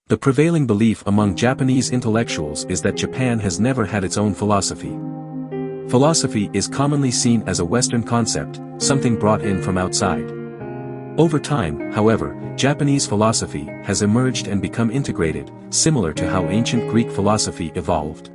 The prevailing belief among Japanese intellectuals is that Japan has never had its own philosophy. Philosophy is commonly seen as a Western concept, something brought in from outside. Over time, however, Japanese philosophy has emerged and become integrated, similar to how ancient Greek philosophy evolved.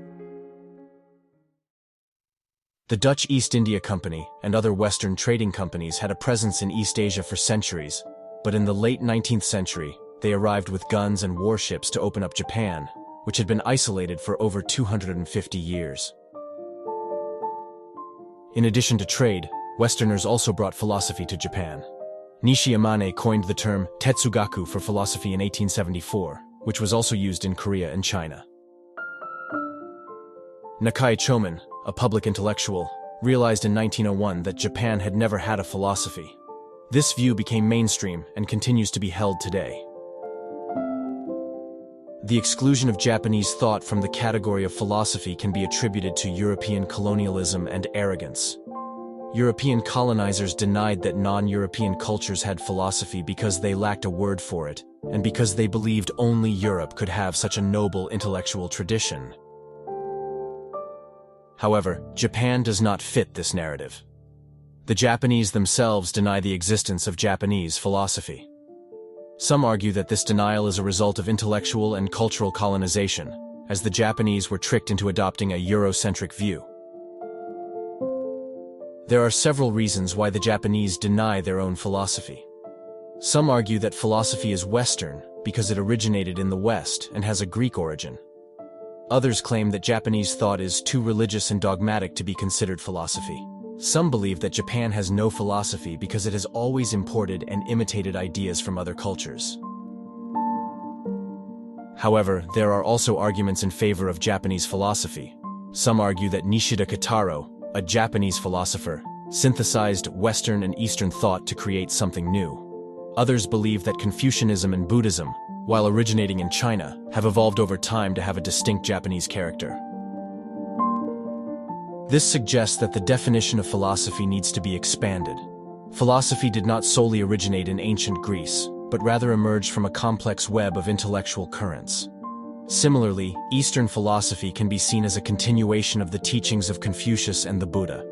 The Dutch East India Company and other Western trading companies had a presence in East Asia for centuries, but in the late 19th century, they arrived with guns and warships to open up Japan, which had been isolated for over 250 years. In addition to trade, Westerners also brought philosophy to Japan. Nishi Amane coined the term Tetsugaku for philosophy in 1874, which was also used in Korea and China. Nakai Choman, a public intellectual, realized in 1901 that Japan had never had a philosophy. This view became mainstream and continues to be held today. The exclusion of Japanese thought from the category of philosophy can be attributed to European colonialism and arrogance. European colonizers denied that non-European cultures had philosophy because they lacked a word for it, and because they believed only Europe could have such a noble intellectual tradition. However, Japan does not fit this narrative. The Japanese themselves deny the existence of Japanese philosophy. Some argue that this denial is a result of intellectual and cultural colonization, as the Japanese were tricked into adopting a Eurocentric view. There are several reasons why the Japanese deny their own philosophy. Some argue that philosophy is Western because it originated in the West and has a Greek origin. Others claim that Japanese thought is too religious and dogmatic to be considered philosophy. Some believe that Japan has no philosophy because it has always imported and imitated ideas from other cultures. However, there are also arguments in favor of Japanese philosophy. Some argue that Nishida Kitaro, a Japanese philosopher, synthesized Western and Eastern thought to create something new. Others believe that Confucianism and Buddhism, while originating in China, have evolved over time to have a distinct Japanese character. This suggests that the definition of philosophy needs to be expanded. Philosophy did not solely originate in ancient Greece, but rather emerged from a complex web of intellectual currents. Similarly, Eastern philosophy can be seen as a continuation of the teachings of Confucius and the Buddha.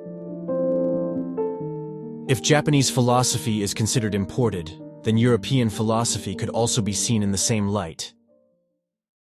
If Japanese philosophy is considered imported, then European philosophy could also be seen in the same light.